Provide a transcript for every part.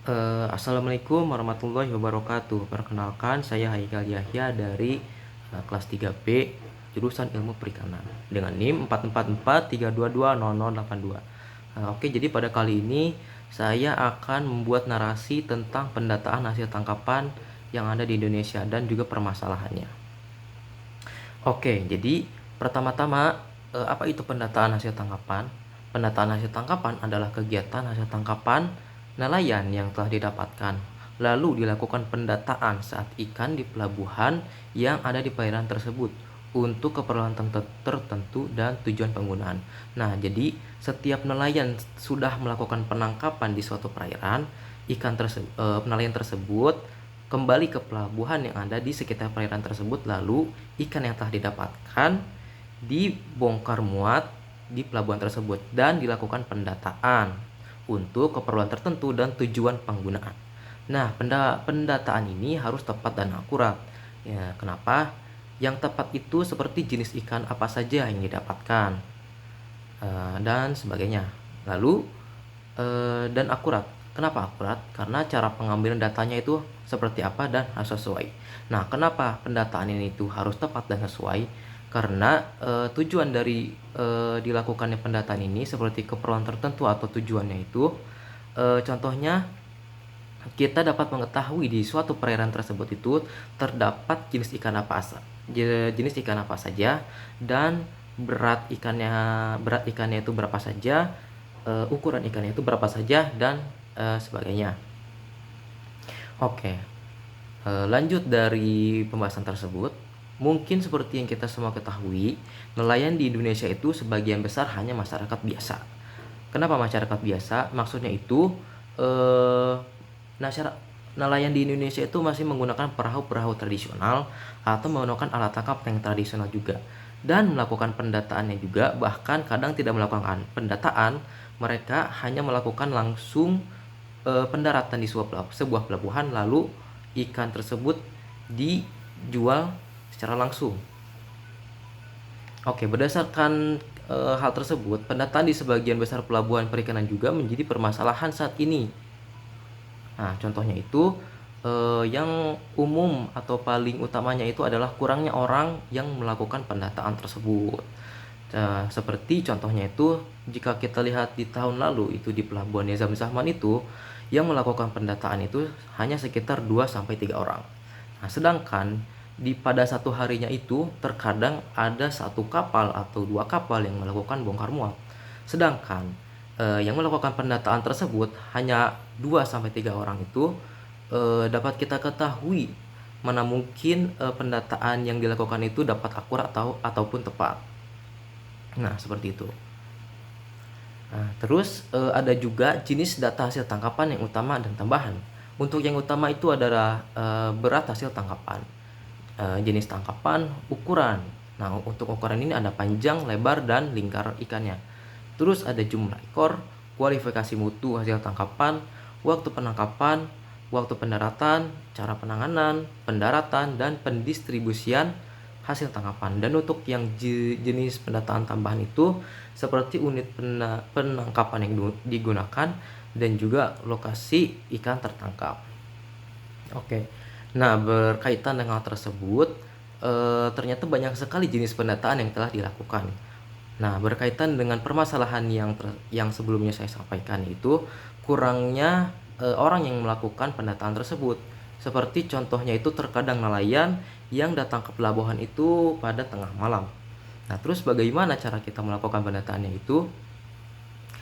Assalamualaikum warahmatullahi wabarakatuh. Perkenalkan, saya Haikal Yahya dari kelas 3B jurusan Ilmu Perikanan dengan NIM 44432200082. Oke, jadi pada kali ini saya akan membuat narasi tentang pendataan hasil tangkapan yang ada di Indonesia dan juga permasalahannya. Oke, jadi pertama-tama, apa itu pendataan hasil tangkapan? Pendataan hasil tangkapan adalah kegiatan hasil tangkapan nelayan yang telah didapatkan, lalu dilakukan pendataan saat ikan di pelabuhan yang ada di perairan tersebut untuk keperluan tertentu dan tujuan penggunaan. Nah, jadi setiap nelayan sudah melakukan penangkapan di suatu perairan, nelayan tersebut kembali ke pelabuhan yang ada di sekitar perairan tersebut, lalu ikan yang telah didapatkan dibongkar muat di pelabuhan tersebut dan dilakukan pendataan untuk keperluan tertentu dan tujuan penggunaan. Nah, pendataan ini harus tepat dan akurat. Ya, kenapa? Yang tepat itu seperti jenis ikan apa saja yang didapatkan, dan sebagainya. Lalu, dan akurat. Kenapa akurat? Karena cara pengambilan datanya itu seperti apa dan harus sesuai. Nah, kenapa pendataan ini itu harus tepat dan sesuai? Karena tujuan dari dilakukannya pendataan ini seperti keperluan tertentu atau tujuannya itu, contohnya kita dapat mengetahui di suatu perairan tersebut itu terdapat jenis ikan apa saja, dan berat ikannya itu berapa saja, ukuran ikannya itu berapa saja, dan sebagainya. Oke, lanjut dari pembahasan tersebut, mungkin seperti yang kita semua ketahui, nelayan di Indonesia itu sebagian besar hanya masyarakat biasa. Kenapa masyarakat biasa? Maksudnya itu, nelayan di Indonesia itu masih menggunakan perahu-perahu tradisional atau menggunakan alat tangkap yang tradisional juga, dan melakukan pendataannya juga. Bahkan kadang tidak melakukan pendataan, mereka hanya melakukan langsung pendaratan di sebuah pelabuhan, lalu ikan tersebut dijual secara langsung. Oke, berdasarkan hal tersebut, pendataan di sebagian besar pelabuhan perikanan juga menjadi permasalahan saat ini. Nah, contohnya itu, yang umum atau paling utamanya itu adalah kurangnya orang yang melakukan pendataan tersebut. Seperti contohnya itu, jika kita lihat di tahun lalu itu di Pelabuhan Nizam Zahman itu, yang melakukan pendataan itu hanya sekitar 2-3 orang. Nah, sedangkan pada satu harinya itu terkadang ada satu kapal atau dua kapal yang melakukan bongkar muat. Sedangkan yang melakukan pendataan tersebut hanya 2-3 orang itu, dapat kita ketahui mana mungkin pendataan yang dilakukan itu dapat akurat ataupun tepat. Nah, seperti itu. Nah, terus ada juga jenis data hasil tangkapan yang utama dan tambahan. Untuk yang utama itu adalah berat hasil tangkapan, jenis tangkapan, ukuran. Nah, untuk ukuran ini ada panjang, lebar, dan lingkar ikannya. Terus ada jumlah ekor, kualifikasi mutu hasil tangkapan, waktu penangkapan, waktu pendaratan, cara penanganan, pendaratan, dan pendistribusian hasil tangkapan. Dan untuk yang jenis pendataan tambahan itu seperti unit penangkapan yang digunakan dan juga lokasi ikan tertangkap. Oke. Nah, berkaitan dengan hal tersebut, ternyata banyak sekali jenis pendataan yang telah dilakukan. Nah, berkaitan dengan permasalahan yang sebelumnya saya sampaikan, itu kurangnya orang yang melakukan pendataan tersebut. Seperti contohnya itu terkadang nelayan yang datang ke pelabuhan itu pada tengah malam. Nah, terus bagaimana cara kita melakukan pendataannya itu?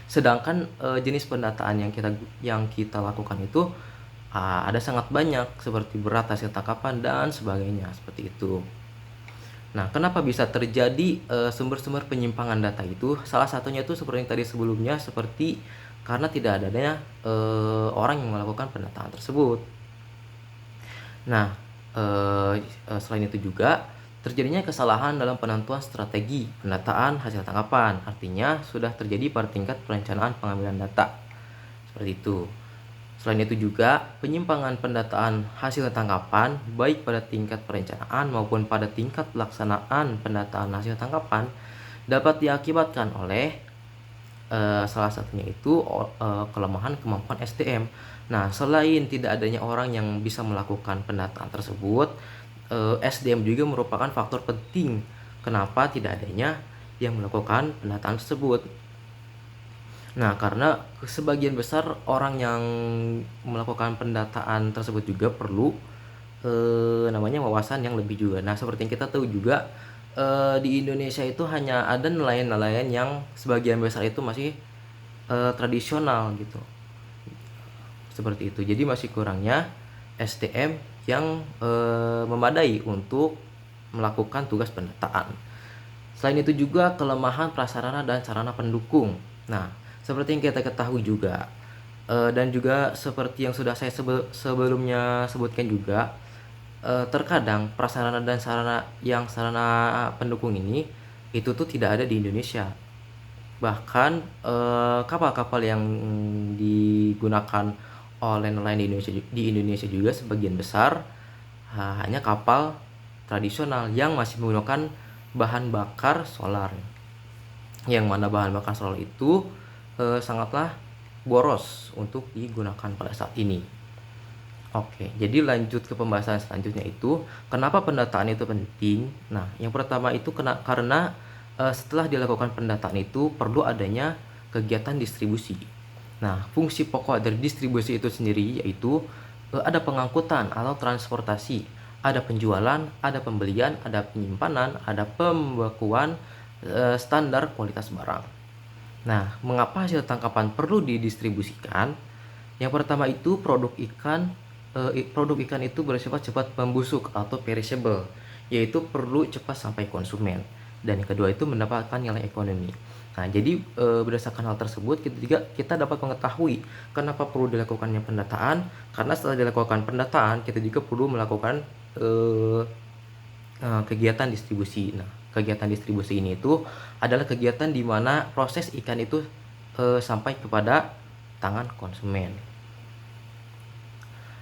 Sedangkan jenis pendataan yang kita lakukan itu ada sangat banyak, seperti berat hasil tangkapan dan sebagainya, seperti itu. Nah, kenapa bisa terjadi sumber-sumber penyimpangan data itu? Salah satunya itu seperti yang tadi sebelumnya, seperti karena tidak adanya orang yang melakukan pendataan tersebut. Nah, selain itu juga terjadinya kesalahan dalam penentuan strategi pendataan hasil tangkapan. Artinya sudah terjadi pada tingkat perencanaan pengambilan data. Seperti itu. Selain itu juga, penyimpangan pendataan hasil tangkapan baik pada tingkat perencanaan maupun pada tingkat pelaksanaan pendataan hasil tangkapan dapat diakibatkan oleh salah satunya itu kelemahan kemampuan SDM Nah, selain tidak adanya orang yang bisa melakukan pendataan tersebut, SDM juga merupakan faktor penting kenapa tidak adanya yang melakukan pendataan tersebut. Nah, karena sebagian besar orang yang melakukan pendataan tersebut juga perlu namanya wawasan yang lebih juga. Nah, seperti yang kita tahu juga di Indonesia itu hanya ada nelayan-nelayan yang sebagian besar itu masih tradisional gitu. Seperti itu. Jadi masih kurangnya SDM yang memadai untuk melakukan tugas pendataan. Selain itu juga kelemahan prasarana dan sarana pendukung. Nah, seperti yang kita ketahui juga, dan juga seperti yang sudah saya sebelumnya sebutkan juga, terkadang prasarana dan sarana pendukung ini itu tuh tidak ada di Indonesia. Bahkan kapal-kapal yang digunakan oleh nelayan di Indonesia juga sebagian besar hanya kapal tradisional yang masih menggunakan bahan bakar solar, yang mana bahan bakar solar itu sangatlah boros untuk digunakan pada saat ini. Oke, jadi lanjut ke pembahasan selanjutnya itu, kenapa pendataan itu penting? Nah, yang pertama itu karena setelah dilakukan pendataan itu perlu adanya kegiatan distribusi. Nah, fungsi pokok dari distribusi itu sendiri yaitu ada pengangkutan atau transportasi, ada penjualan, ada pembelian, ada penyimpanan, ada pembekuan standar kualitas barang. Nah, mengapa hasil tangkapan perlu didistribusikan? Yang pertama itu produk ikan itu bersifat cepat membusuk atau perishable, yaitu perlu cepat sampai konsumen. Dan yang kedua itu mendapatkan nilai ekonomi. Nah, jadi berdasarkan hal tersebut kita dapat mengetahui kenapa perlu dilakukannya pendataan. Karena setelah dilakukan pendataan kita juga perlu melakukan kegiatan distribusi. Nah, kegiatan distribusi ini itu adalah kegiatan di mana proses ikan itu sampai kepada tangan konsumen.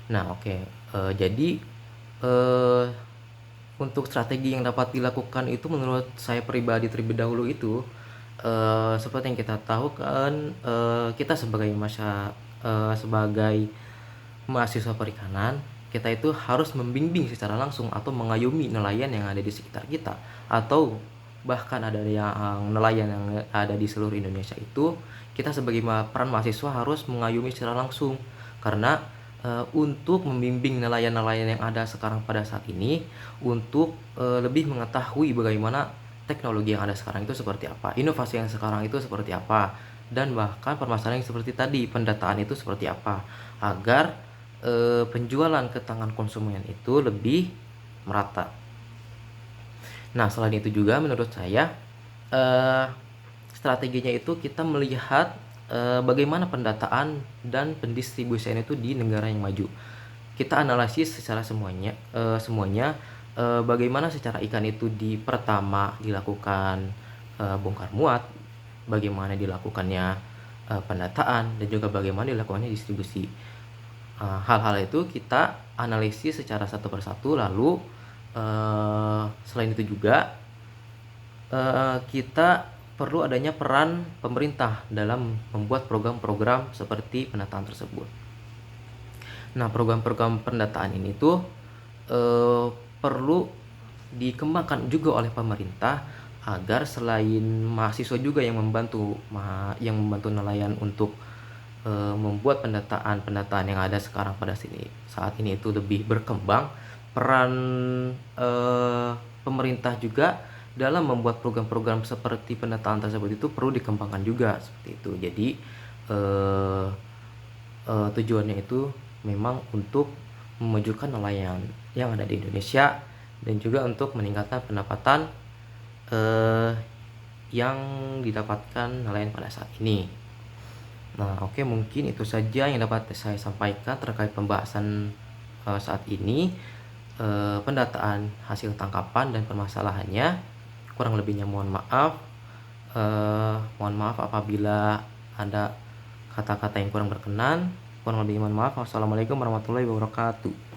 Nah, oke. Jadi eh, untuk strategi yang dapat dilakukan itu menurut saya pribadi terlebih dahulu itu seperti yang kita tahu kan, kita sebagai mahasiswa perikanan, kita itu harus membimbing secara langsung atau mengayomi nelayan yang ada di sekitar kita, atau bahkan ada yang nelayan yang ada di seluruh Indonesia itu kita sebagai peran mahasiswa harus mengayomi secara langsung. Karena untuk membimbing nelayan-nelayan yang ada sekarang pada saat ini untuk lebih mengetahui bagaimana teknologi yang ada sekarang itu seperti apa, inovasi yang sekarang itu seperti apa, dan bahkan permasalahan yang seperti tadi pendataan itu seperti apa, agar penjualan ke tangan konsumen itu lebih merata. Nah, selain itu juga menurut saya eh, strateginya itu kita melihat bagaimana pendataan dan pendistribusian itu di negara yang maju. Kita analisis secara semuanya bagaimana secara ikan itu pertama dilakukan bongkar muat, bagaimana dilakukannya pendataan, dan juga bagaimana dilakukannya distribusi. Hal-hal itu kita analisis secara satu persatu, lalu selain itu juga kita perlu adanya peran pemerintah dalam membuat program-program seperti pendataan tersebut. Nah, program-program pendataan ini tuh perlu dikembangkan juga oleh pemerintah agar selain mahasiswa juga yang membantu nelayan untuk membuat pendataan yang ada sekarang pada saat ini itu lebih berkembang, peran pemerintah juga dalam membuat program-program seperti pendataan tersebut itu perlu dikembangkan juga seperti itu. Jadi tujuannya itu memang untuk memajukan nelayan yang ada di Indonesia dan juga untuk meningkatkan pendapatan yang didapatkan nelayan pada saat ini. Nah, oke, mungkin itu saja yang dapat saya sampaikan terkait pembahasan saat ini, pendataan hasil tangkapan dan permasalahannya. Kurang lebihnya mohon maaf. Mohon maaf apabila ada kata-kata yang kurang berkenan. Kurang lebih mohon maaf. Wassalamualaikum warahmatullahi wabarakatuh.